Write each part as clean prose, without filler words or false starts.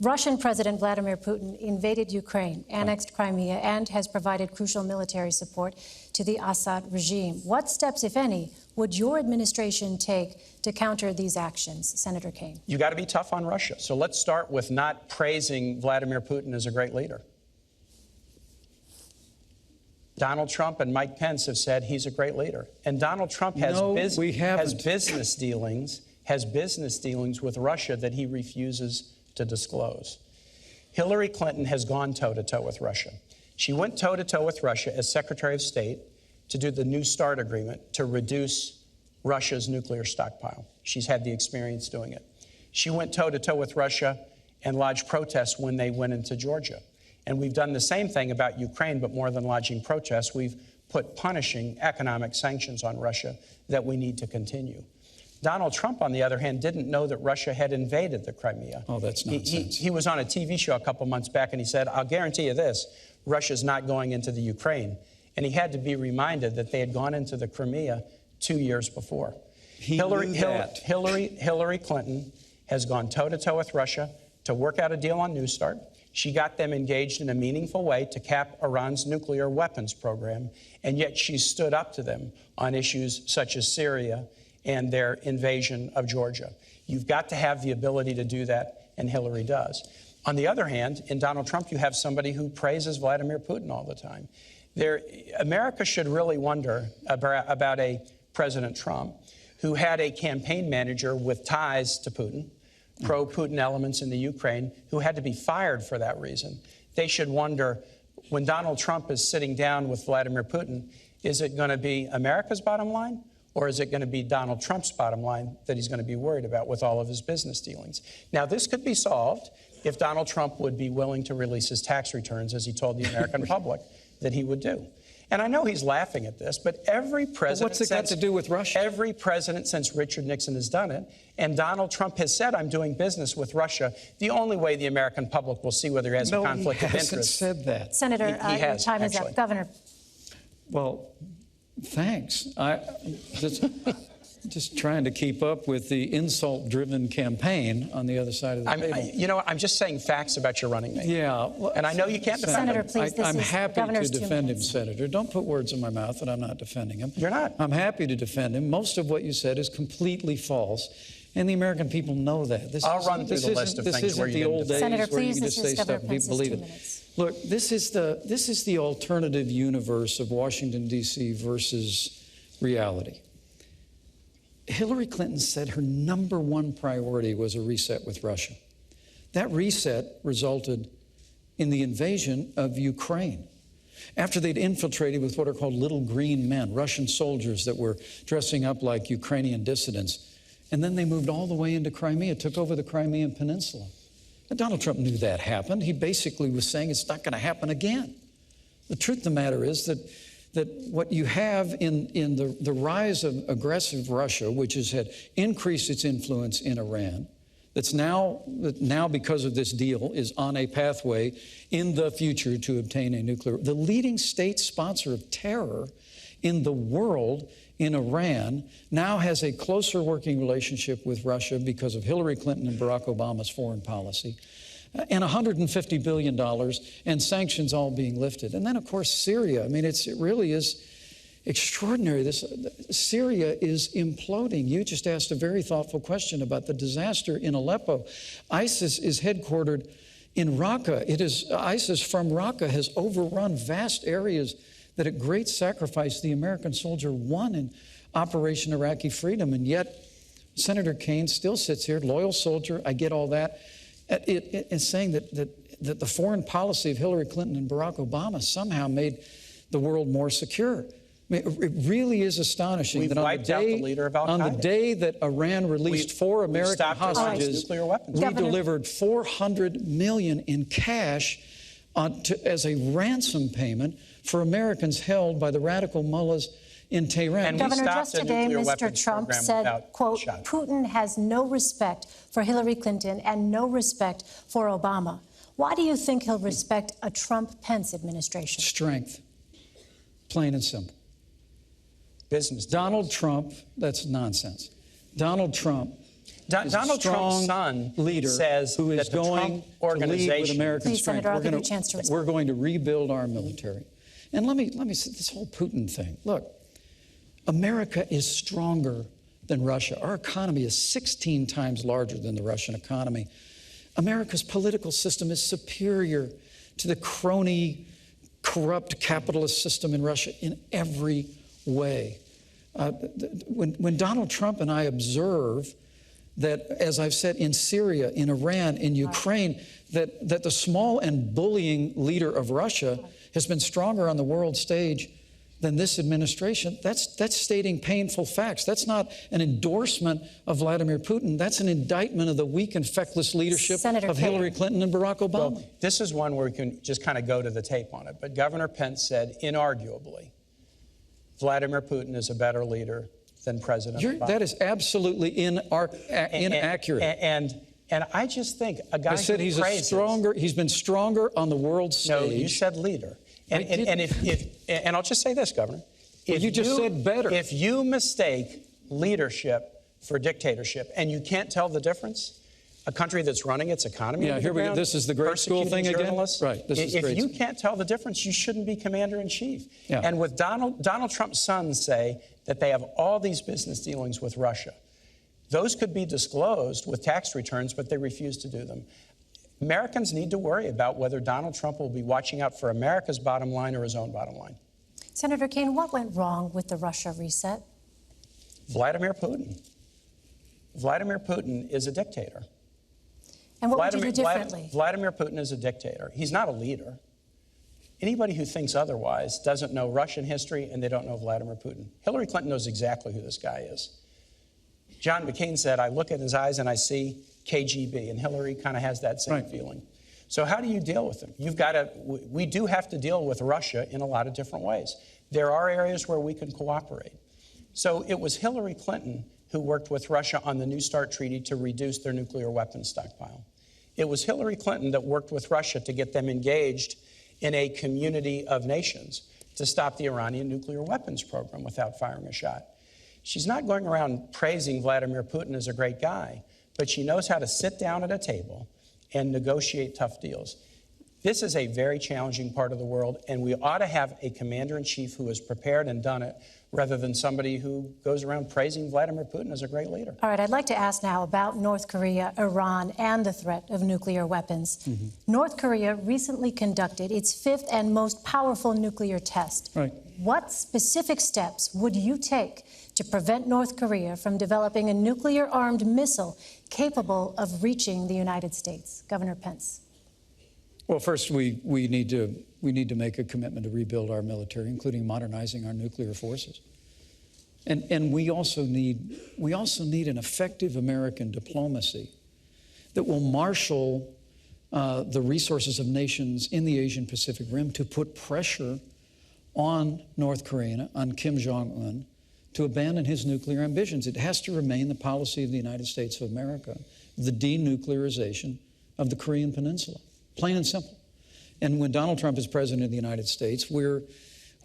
Russian President Vladimir Putin invaded Ukraine, annexed Crimea, and has provided crucial military support to the Assad regime. What steps, if any, would your administration take to counter these actions, Senator Kaine? You got to be tough on Russia. So let's start with not praising Vladimir Putin as a great leader. Donald Trump and Mike Pence have said he's a great leader. And Donald Trump has business dealings with Russia that he refuses to disclose. Hillary Clinton has gone toe-to-toe with Russia. She went toe-to-toe with Russia as Secretary of State to do the New START agreement to reduce Russia's nuclear stockpile. She's had the experience doing it. She went toe-to-toe with Russia and lodged protests when they went into Georgia. And we've done the same thing about Ukraine, but more than lodging protests, we've put punishing economic sanctions on Russia that we need to continue. Donald Trump, on the other hand, didn't know that Russia had invaded the Crimea. Oh, that's nonsense. He was on a TV show a couple months back, and he said, I'll guarantee you this, Russia's not going into the Ukraine. And he had to be reminded that they had gone into the Crimea 2 years before. Hillary Clinton has gone toe-to-toe with Russia to work out a deal on New START. She got them engaged in a meaningful way to cap Iran's nuclear weapons program, and yet she stood up to them on issues such as Syria and their invasion of Georgia. You've got to have the ability to do that, and Hillary does. On the other hand, in Donald Trump, you have somebody who praises Vladimir Putin all the time. America should really wonder about a President Trump who had a campaign manager with ties to Putin, pro-Putin elements in the Ukraine, who had to be fired for that reason. They should wonder, when Donald Trump is sitting down with Vladimir Putin, is it going to be America's bottom line, or is it going to be Donald Trump's bottom line that he's going to be worried about with all of his business dealings? Now, this could be solved if Donald Trump would be willing to release his tax returns, as he told the American public that he would do. And I know he's laughing at this, but every president... What's it got to do with Russia? Every president since Richard Nixon has done it, and Donald Trump has said, I'm doing business with Russia. The only way the American public will see whether he has a conflict of interest... No, he hasn't said that. Senator, your time is up. Governor. Well, thanks. Just trying to keep up with the insult-driven campaign on the other side of the table. You know, I'm just saying facts about your running mate. Yeah. Well, and I know you can't defend Senator, him. please, I'm happy to defend him, Senator. Don't put words in my mouth that I'm not defending him. You're not. I'm happy to defend him. Most of what you said is completely false, and the American people know that. I'll run through the list of things where you didn't defend. Senator, where you please, can just say stuff and people believe it. Look, this is the alternative universe of Washington, D.C. versus reality. Hillary Clinton said her #1 priority was a reset with Russia. That reset resulted in the invasion of Ukraine. After they'd infiltrated with what are called little green men, Russian soldiers that were dressing up like Ukrainian dissidents, and then they moved all the way into Crimea, took over the Crimean Peninsula. And Donald Trump knew that happened. He basically was saying it's not going to happen again. The truth of the matter is that what you have in the rise of aggressive Russia, which has had increased its influence in Iran, that now because of this deal is on a pathway in the future to obtain a nuclear. The leading state sponsor of terror in the world, in Iran, now has a closer working relationship with Russia because of Hillary Clinton and Barack Obama's foreign policy. And $150 billion and sanctions all being lifted. And then, of course, Syria. I mean, it really is extraordinary. Syria is imploding. You just asked a very thoughtful question about the disaster in Aleppo. ISIS is headquartered in Raqqa. ISIS from Raqqa has overrun vast areas that at great sacrifice the American soldier won in Operation Iraqi Freedom. And yet, Senator Kaine still sits here, loyal soldier, I get all that. It's saying that the foreign policy of Hillary Clinton and Barack Obama somehow made the world more secure. I mean, it really is astonishing that on the day that Iran released 4 American hostages, we delivered $400 million in cash as a ransom payment for Americans held by the radical mullahs in Tehran. And Governor, just today, Mr. Trump said, quote, Putin has no respect for Hillary Clinton and no respect for Obama. Why do you think he'll respect a Trump-Pence administration? Strength. Plain and simple. Business. Donald Trump, that's nonsense. Donald Trump Donald Trump's son leader says who is that the going Trump to lead with organization. American Please, strength. Senator, I'll give you a chance to respond. We're going to rebuild our military. And let me say this whole Putin thing. Look, America is stronger than Russia. Our economy is 16 times larger than the Russian economy. America's political system is superior to the crony, corrupt capitalist system in Russia in every way. When Donald Trump and I observe that, as I've said, in Syria, in Iran, in Ukraine, that the small and bullying leader of Russia has been stronger on the world stage than this administration, that's stating painful facts. That's not an endorsement of Vladimir Putin. That's an indictment of the weak and feckless leadership of Hillary Clinton and Barack Obama. Well, this is one where we can just kind of go to the tape on it. But Governor Pence said, inarguably, Vladimir Putin is a better leader than President Obama. That is absolutely inaccurate. And I just think a guy I said he's been stronger on the world stage. No, you said leader. And I'll just say this, Governor. You just said better. If you mistake leadership for dictatorship and you can't tell the difference, a country that's running its economy here we go. This is the grade school thing again. Right. If you can't tell the difference, you shouldn't be commander-in-chief. Yeah. And with Donald Trump's sons say that they have all these business dealings with Russia. Those could be disclosed with tax returns, but they refuse to do them. Americans need to worry about whether Donald Trump will be watching out for America's bottom line or his own bottom line. Senator Kaine, what went wrong with the Russia reset? Vladimir Putin. Vladimir Putin is a dictator. And what would you do differently? Vladimir Putin is a dictator. He's not a leader. Anybody who thinks otherwise doesn't know Russian history and they don't know Vladimir Putin. Hillary Clinton knows exactly who this guy is. John McCain said, I look at his eyes and I see KGB, and Hillary kind of has that same feeling. So how do you deal with them? We do have to deal with Russia in a lot of different ways. There are areas where we can cooperate. So it was Hillary Clinton who worked with Russia on the New START treaty to reduce their nuclear weapons stockpile. It was Hillary Clinton that worked with Russia to get them engaged in a community of nations to stop the Iranian nuclear weapons program without firing a shot. She's not going around praising Vladimir Putin as a great guy, but she knows how to sit down at a table and negotiate tough deals. This is a very challenging part of the world, and we ought to have a commander-in-chief who has prepared and done it, rather than somebody who goes around praising Vladimir Putin as a great leader. All right, I'd like to ask now about North Korea, Iran, and the threat of nuclear weapons. North Korea recently conducted its fifth and most powerful nuclear test. Right. What specific steps would you take to prevent North Korea from developing a nuclear-armed missile capable of reaching the United States? Governor Pence. Well, first, we need to make a commitment to rebuild our military, including modernizing our nuclear forces. And we also need an effective American diplomacy that will marshal the resources of nations in the Asian Pacific Rim to put pressure on North Korea, on Kim Jong-un, to abandon his nuclear ambitions. It has to remain the policy of the United States of America, the denuclearization of the Korean Peninsula, plain and simple. And when Donald Trump is president of the United States, we're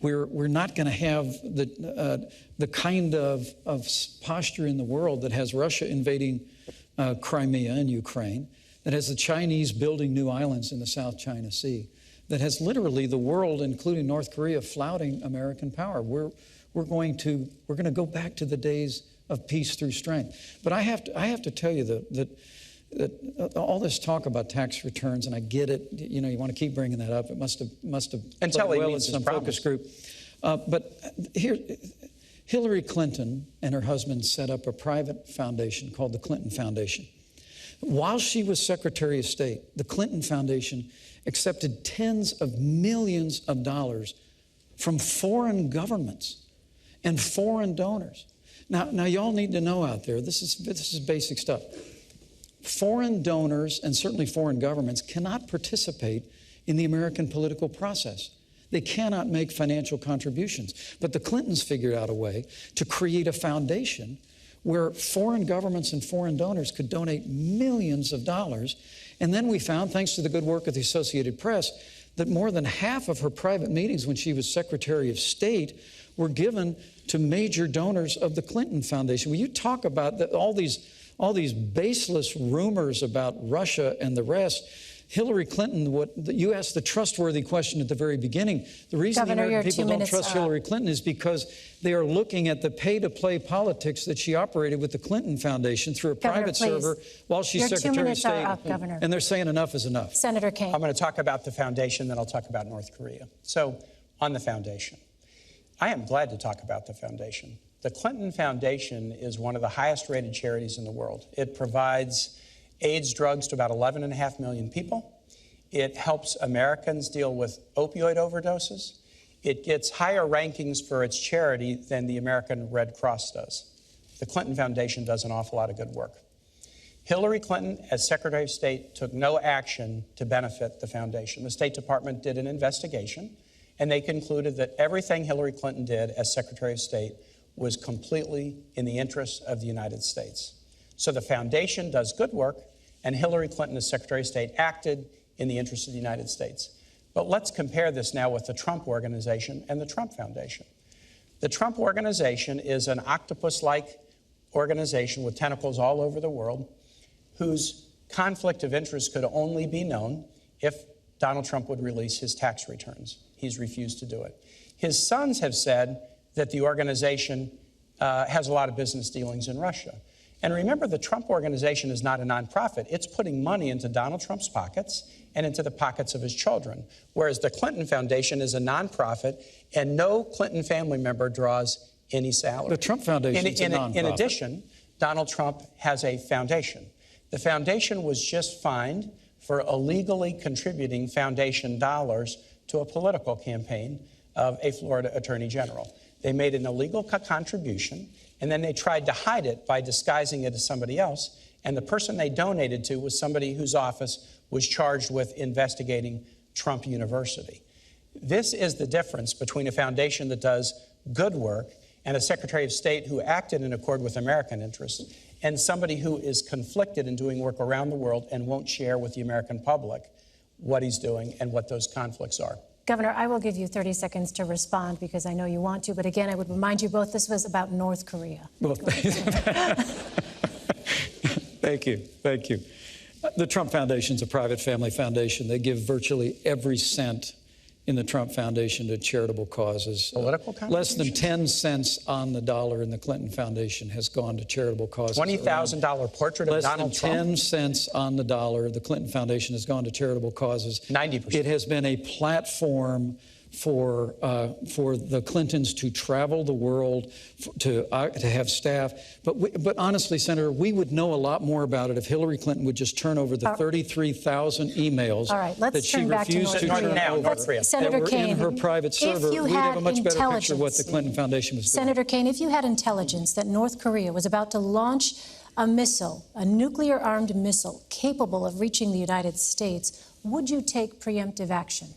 not going to have the kind of posture in the world that has Russia invading Crimea and Ukraine, that has the Chinese building new islands in the South China Sea, that has literally the world, including North Korea, flouting American power. We're going to go back to the days of peace through strength. But I have to tell you that all this talk about tax returns, and I get it. You know, you want to keep bringing that up. It must have until played he well meets in some his focus promise. group. But here, Hillary Clinton and her husband set up a private foundation called the Clinton Foundation. While she was Secretary of State, the Clinton Foundation accepted tens of millions of dollars from foreign governments and foreign donors. Now y'all need to know out there, this is basic stuff. Foreign donors and certainly foreign governments cannot participate in the American political process. They cannot make financial contributions. But the Clintons figured out a way to create a foundation where foreign governments and foreign donors could donate millions of dollars. And then we found, thanks to the good work of the Associated Press, that more than half of her private meetings when she was Secretary of State were given to major donors of the Clinton Foundation. When you talk about all these all these baseless rumors about Russia and the rest. Hillary Clinton, you asked the trustworthy question at the very beginning. The reason Governor, the American people don't trust Hillary up. Clinton is because they are looking at the pay-to-play politics that she operated with the Clinton Foundation through a Governor, private please. server while she's Your 2 Secretary of minutes are State. up, Governor. And they're saying enough is enough. Senator Kaine. I'm going to talk about the foundation, then I'll talk about North Korea. So, on the foundation, I am glad to talk about the foundation. The Clinton Foundation is one of the highest rated charities in the world. It provides AIDS drugs to about 11.5 million people. It helps Americans deal with opioid overdoses. It gets higher rankings for its charity than the American Red Cross does. The Clinton Foundation does an awful lot of good work. Hillary Clinton, as Secretary of State, took no action to benefit the foundation. The State Department did an investigation, and they concluded that everything Hillary Clinton did as Secretary of State was completely in the interests of the United States. So the foundation does good work, and Hillary Clinton, as Secretary of State, acted in the interest of the United States. But let's compare this now with the Trump Organization and the Trump Foundation. The Trump Organization is an octopus-like organization with tentacles all over the world whose conflict of interest could only be known if Donald Trump would release his tax returns. He's refused to do it. His sons have said that the organization has a lot of business dealings in Russia. And remember, the Trump Organization is not a nonprofit. It's putting money into Donald Trump's pockets and into the pockets of his children, whereas the Clinton Foundation is a nonprofit, and no Clinton family member draws any salary. The Trump Foundation is a nonprofit. In addition, Donald Trump has a foundation. The foundation was just fined for illegally contributing foundation dollars to a political campaign of a Florida Attorney General. They made an illegal contribution, and then they tried to hide it by disguising it as somebody else. And the person they donated to was somebody whose office was charged with investigating Trump University. This is the difference between a foundation that does good work and a Secretary of State who acted in accord with American interests, and somebody who is conflicted in doing work around the world and won't share with the American public what he's doing and what those conflicts are. Governor, I will give you 30 seconds to respond because I know you want to. But again, I would remind you both this was about North Korea. Well, thank you. Thank you. The Trump Foundation is a private family foundation. They give virtually every cent in the Trump Foundation to charitable causes. Political less than 10 cents on the dollar in the Clinton Foundation has gone to charitable causes. $20,000 portrait of Donald Trump? Less than 10 cents on the dollar, the Clinton Foundation has gone to charitable causes. 90%. It has been a platform for the Clintons to travel the world, to have staff. But honestly, Senator, we would know a lot more about it if Hillary Clinton would just turn over the 33,000 emails that she refused to turn over Senator that were Kaine, in her private server. We'd have a much better picture of what the Clinton Foundation was doing. Senator Kaine, if you had intelligence that North Korea was about to launch a missile, a nuclear-armed missile capable of reaching the United States, would you take preemptive action?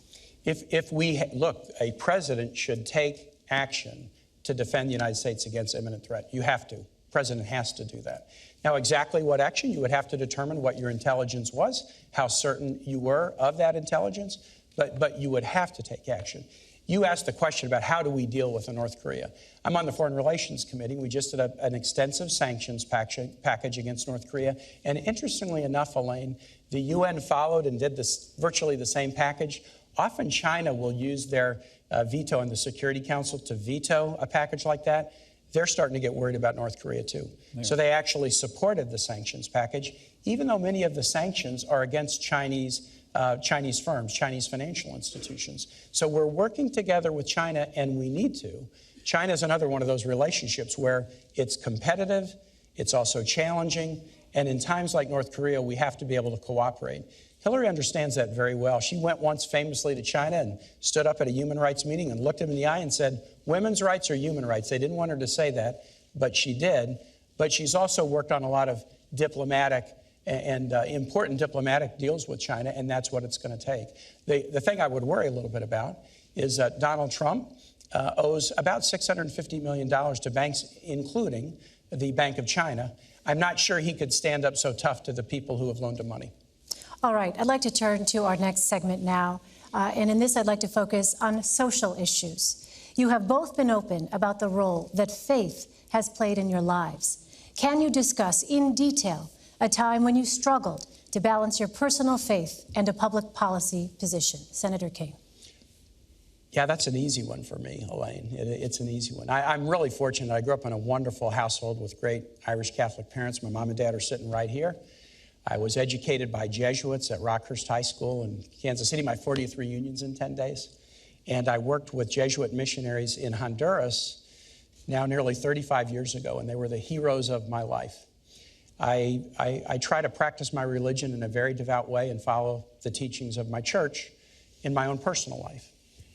Look, a president should take action to defend the United States against imminent threat. You have to. The president has to do that. Now, exactly what action? You would have to determine what your intelligence was, how certain you were of that intelligence, but you would have to take action. You asked the question about how do we deal with North Korea. I'm on the Foreign Relations Committee. We just did an extensive sanctions package against North Korea. And interestingly enough, Elaine, the UN followed and did virtually the same package. Often China will use their veto in the Security Council to veto a package like that. They're starting to get worried about North Korea, too. Yeah. So they actually supported the sanctions package, even though many of the sanctions are against Chinese firms, Chinese financial institutions. So we're working together with China, and we need to. China is another one of those relationships where it's competitive, it's also challenging, and in times like North Korea, we have to be able to cooperate. Hillary understands that very well. She went once famously to China and stood up at a human rights meeting and looked him in the eye and said, women's rights are human rights. They didn't want her to say that, but she did. But she's also worked on a lot of diplomatic and important diplomatic deals with China, and that's what it's going to take. The thing I would worry a little bit about is that Donald Trump owes about $650 million to banks, including the Bank of China. I'm not sure he could stand up so tough to the people who have loaned him money. All right, I'd like to turn to our next segment now. And in this, I'd like to focus on social issues. You have both been open about the role that faith has played in your lives. can you discuss in detail a time when you struggled to balance your personal faith and a public policy position? Senator King. Yeah, that's an easy one for me, Elaine. It's an easy one. I'm really fortunate. I grew up in a wonderful household with great Irish Catholic parents. My mom and dad are sitting right here. I was educated by Jesuits at Rockhurst High School in Kansas City, my 40th reunions in 10 days. And I worked with Jesuit missionaries in Honduras now nearly 35 years ago, and they were the heroes of my life. I try to practice my religion in a very devout way and follow the teachings of my church in my own personal life.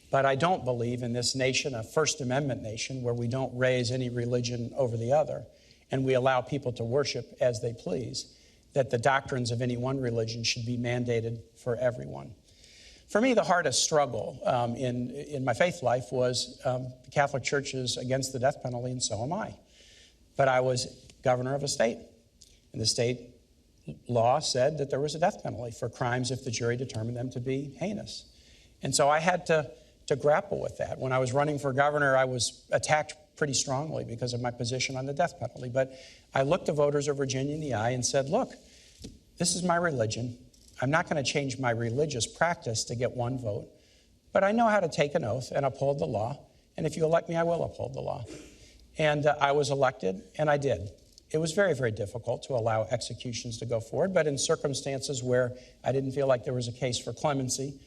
But I don't believe in this nation, a First Amendment nation, where we don't raise any religion over the other and we allow people to worship as they please, that the doctrines of any one religion should be mandated for everyone. For me, the hardest struggle in my faith life was the Catholic Church is against the death penalty, and so am I. But I was governor of a state, and the state law said that there was a death penalty for crimes if the jury determined them to be heinous. And so I had to grapple with that. When I was running for governor, I was attacked pretty strongly because of my position on the death penalty. But I looked the voters of Virginia in the eye and said, look, this is my religion. I'm not going to change my religious practice to get one vote, but I know how to take an oath and uphold the law. And if you elect me, I will uphold the law. And I was elected, and I did. It was very, very difficult to allow executions to go forward, but in circumstances where I didn't feel like there was a case for clemency,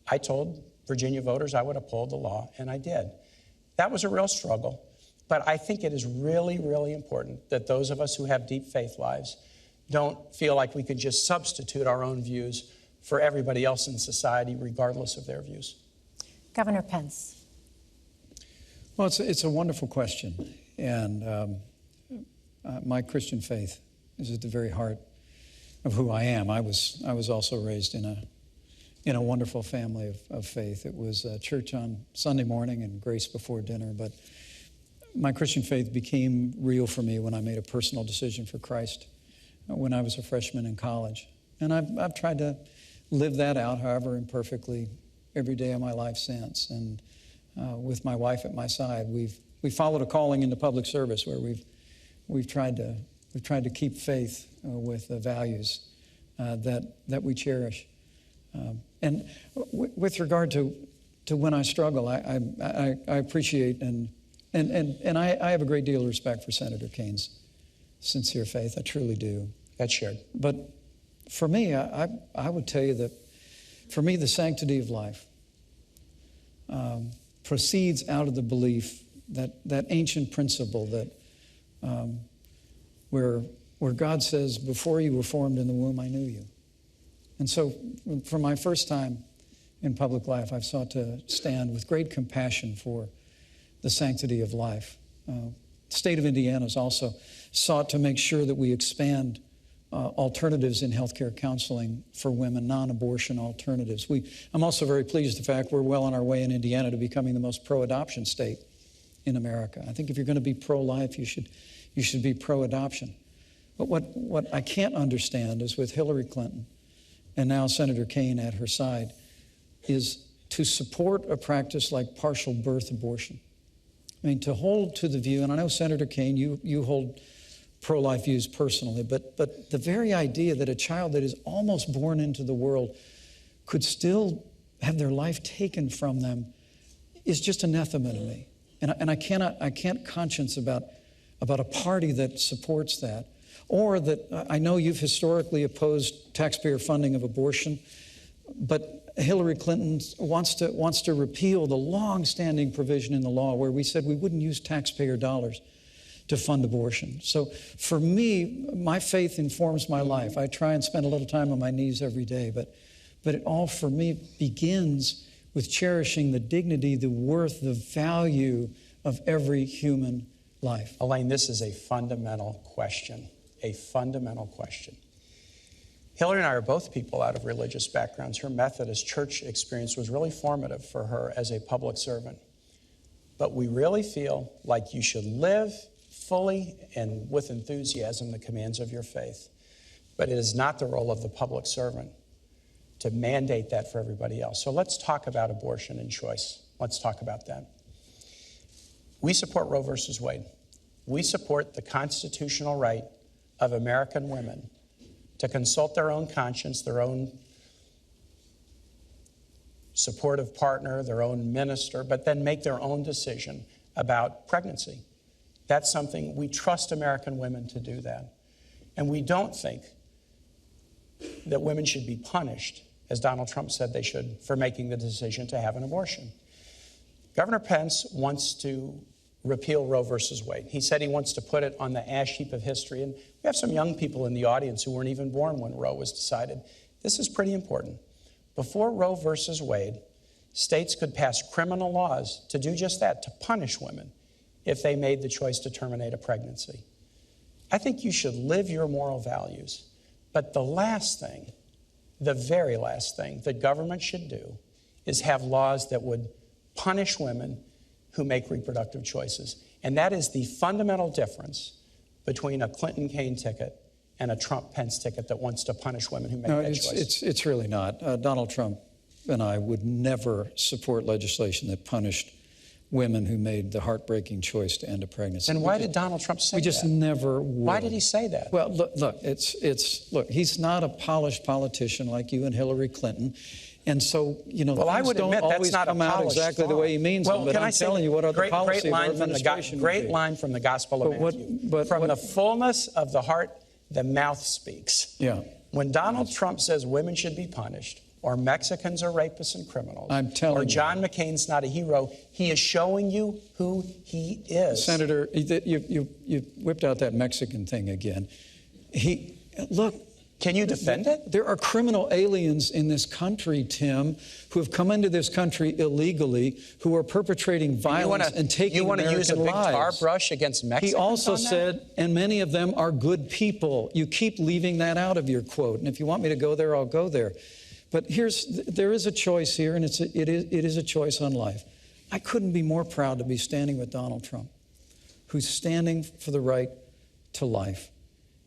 I told Virginia voters I would uphold the law, and I did. That was a real struggle, but I think it is really, really important that those of us who have deep faith lives don't feel like we can just substitute our own views for everybody else in society, regardless of their views. Governor Pence. Well, it's a wonderful question, and my Christian faith is at the very heart of who I am. I was also raised in a wonderful family of faith. It was church on Sunday morning and grace before dinner, but my Christian faith became real for me when I made a personal decision for Christ when I was a freshman in college. And I've tried to live that out, however imperfectly, every day of my life since. And with my wife at my side, we've followed a calling into public service where we've tried to keep faith with the values that we cherish. And with regard to when I struggle, I appreciate and I have a great deal of respect for Senator Kane's sincere faith. I truly do. That's shared. But for me, I would tell you that for me, the sanctity of life proceeds out of the belief that ancient principle that where God says, before you were formed in the womb, I knew you. And so for my first time in public life, I've sought to stand with great compassion for the sanctity of life. The state of Indiana has also sought to make sure that we expand alternatives in healthcare counseling for women, non-abortion alternatives. I'm also very pleased with the fact we're well on our way in Indiana to becoming the most pro-adoption state in America. I think if you're going to be pro-life, you should be pro-adoption. But what I can't understand is with Hillary Clinton and now Senator Kane at her side, is to support a practice like partial birth abortion. I mean, to hold to the view, and I know Senator Kane, you hold pro-life views personally, but the very idea that a child that is almost born into the world could still have their life taken from them is just anathema to me. And I can't conscience about a party that supports that. Or that I know you've historically opposed taxpayer funding of abortion, but Hillary Clinton wants to repeal the long-standing provision in the law where we said we wouldn't use taxpayer dollars to fund abortion. So for me, my faith informs my life. I try and spend a little time on my knees every day, but it all for me begins with cherishing the dignity, the worth, the value of every human life. Elaine, this is a fundamental question. A fundamental question. Hillary and I are both people out of religious backgrounds. Her Methodist church experience was really formative for her as a public servant. But we really feel like you should live fully and with enthusiasm the commands of your faith. But it is not the role of the public servant to mandate that for everybody else. So let's talk about abortion and choice. Let's talk about that. We support Roe versus Wade. we support the constitutional right of American women to consult their own conscience, their own supportive partner, their own minister, but then make their own decision about pregnancy. That's something we trust American women to do that. And we don't think that women should be punished, as Donald Trump said they should, for making the decision to have an abortion. Governor Pence wants to repeal Roe versus Wade. He said he wants to put it on the ash heap of history. And we have some young people in the audience who weren't even born when Roe was decided. This is pretty important. Before Roe versus Wade, states could pass criminal laws to do just that, to punish women if they made the choice to terminate a pregnancy. I think you should live your moral values. But the last thing, the very last thing that government should do is have laws that would punish women who make reproductive choices. And that is the fundamental difference between a Clinton-Kaine ticket and a Trump-Pence ticket that wants to punish women who make that choice. It's really not. Donald Trump and I would never support legislation that punished women who made the heartbreaking choice to end a pregnancy. And why did Donald Trump say that? We just never would. Why did he say that? Well, look, he's not a polished politician like you and Hillary Clinton. And so, well, I would admit that's not come out exactly the way he means them. But I'm telling you what other policy of our administration would be. Great line from the Gospel of Matthew. From the fullness of the heart, the mouth speaks. Yeah. When Donald Trump says women should be punished, or Mexicans are rapists and criminals, I'm telling or John McCain's not a hero, he is showing you who he is. Senator, you whipped out that Mexican thing again. Look. Can you defend it? There are criminal aliens in this country, Tim, who have come into this country illegally, who are perpetrating violence and taking American lives. You want to use a big tar brush against Mexicans? He also said, and many of them are good people. You keep leaving that out of your quote. And if you want me to go there, I'll go there. But there is a choice here, and it is a choice on life. I couldn't be more proud to be standing with Donald Trump, who's standing for the right to life.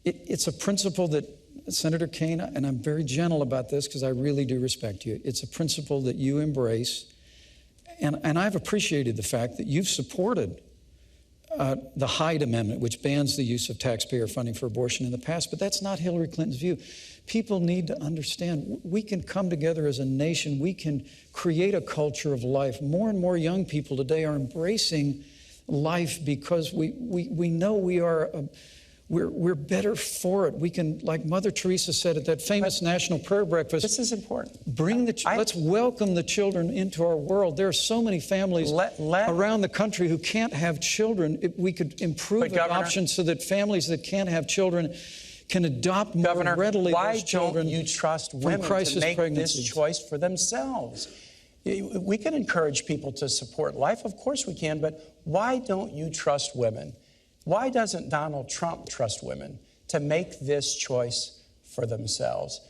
It's a principle that Senator Kaine, and I'm very gentle about this because I really do respect you. It's a principle that you embrace. And I've appreciated the fact that you've supported the Hyde Amendment, which bans the use of taxpayer funding for abortion in the past. But that's not Hillary Clinton's view. People need to understand we can come together as a nation. We can create a culture of life. More and more young people today are embracing life because we know we're better for it. We can, like Mother Teresa said at that famous National Prayer Breakfast. This is important. Let's welcome the children into our world. There are so many families around the country who can't have children. We could improve adoption so that families that can't have children can adopt more readily those children. Why don't you trust women to make this choice for themselves? We can encourage people to support life. Of course we can, but why don't you trust women? Why doesn't Donald Trump trust women to make this choice for themselves?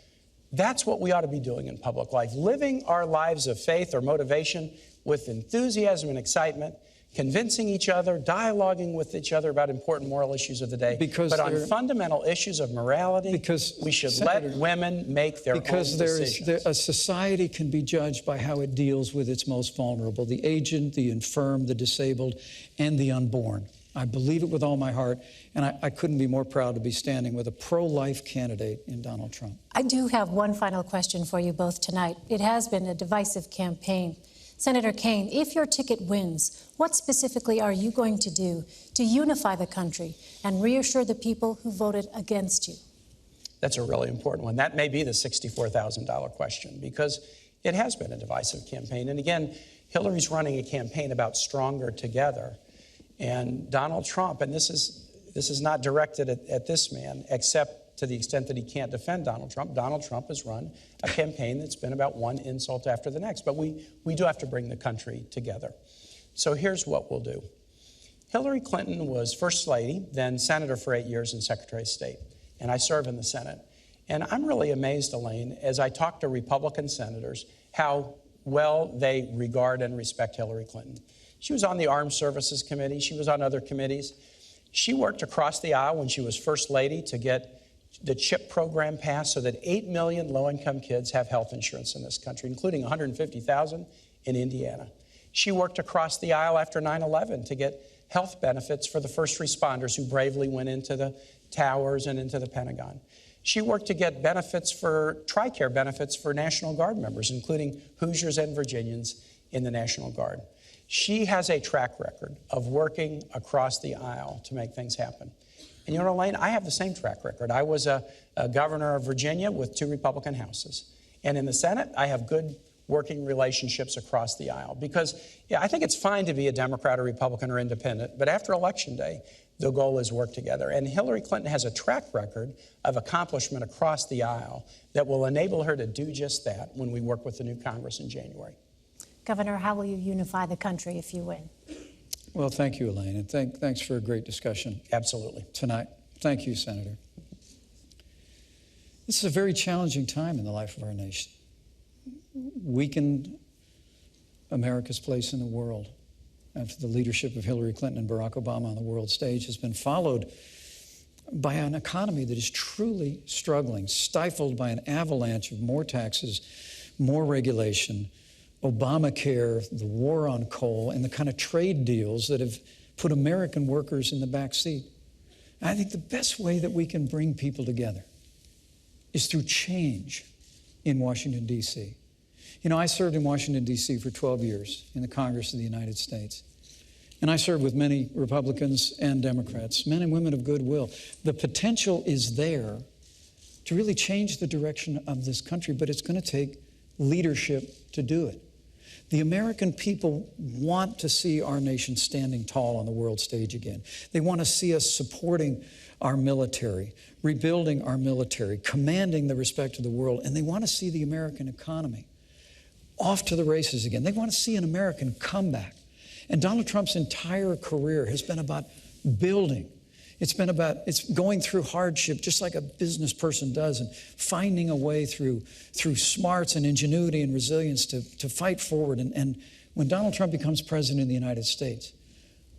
That's what we ought to be doing in public life, living our lives of faith or motivation with enthusiasm and excitement, convincing each other, dialoguing with each other about important moral issues of the day. But on fundamental issues of morality, we should let women make their own decisions. Because a society can be judged by how it deals with its most vulnerable, the aged, the infirm, the disabled, and the unborn. I believe it with all my heart, and I couldn't be more proud to be standing with a pro-life candidate in Donald Trump. I do have one final question for you both tonight. It has been a divisive campaign. Senator Kaine, if your ticket wins, what specifically are you going to do to unify the country and reassure the people who voted against you? That's a really important one. That may be the $64,000 question, because it has been a divisive campaign. And again, Hillary's running a campaign about stronger together. And Donald Trump, and this is not directed at this man, except to the extent that he can't defend Donald Trump. Donald Trump has run a campaign that's been about one insult after the next. But we do have to bring the country together. So here's what we'll do. Hillary Clinton was First Lady, then Senator for 8 years and Secretary of State. And I serve in the Senate. And I'm really amazed, Elaine, as I talk to Republican senators, how well they regard and respect Hillary Clinton. She was on the Armed Services Committee. She was on other committees. She worked across the aisle when she was First Lady to get the CHIP program passed so that 8 million low-income kids have health insurance in this country, including 150,000 in Indiana. She worked across the aisle after 9/11 to get health benefits for the first responders who bravely went into the towers and into the Pentagon. She worked to get benefits for TRICARE benefits for National Guard members, including Hoosiers and Virginians in the National Guard. She has a track record of working across the aisle to make things happen. And you know, Elaine, I have the same track record. I was a governor of Virginia with 2 Republican houses. And in the Senate, I have good working relationships across the aisle. Because I think it's fine to be a Democrat or Republican or independent, but after Election Day, the goal is work together. And Hillary Clinton has a track record of accomplishment across the aisle that will enable her to do just that when we work with the new Congress in January. Governor, how will you unify the country if you win? Well, thank you, Elaine, and thanks for a great discussion. Absolutely. Tonight. Thank you, Senator. This is a very challenging time in the life of our nation. Weakened America's place in the world after the leadership of Hillary Clinton and Barack Obama on the world stage has been followed by an economy that is truly struggling, stifled by an avalanche of more taxes, more regulation, Obamacare, the war on coal, and the kind of trade deals that have put American workers in the back seat. And I think the best way that we can bring people together is through change in Washington, D.C. You know, I served in Washington, D.C. for 12 years in the Congress of the United States. And I served with many Republicans and Democrats, men and women of goodwill. The potential is there to really change the direction of this country, but it's going to take leadership to do it. The American people want to see our nation standing tall on the world stage again. They want to see us supporting our military, rebuilding our military, commanding the respect of the world, and they want to see the American economy off to the races again. They want to see an American comeback. And Donald Trump's entire career has been about building. It's going through hardship just like a business person does and finding a way through smarts and ingenuity and resilience to fight forward. And when Donald Trump becomes president of the United States,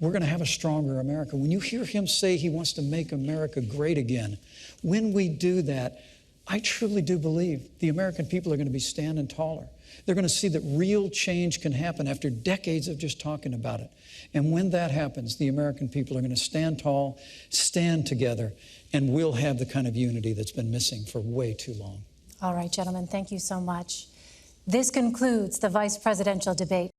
we're going to have a stronger America. When you hear him say he wants to make America great again, when we do that, I truly do believe the American people are going to be standing taller. They're going to see that real change can happen after decades of just talking about it. And when that happens, the American people are going to stand tall, stand together, and we'll have the kind of unity that's been missing for way too long. All right, gentlemen, thank you so much. This concludes the vice presidential debate.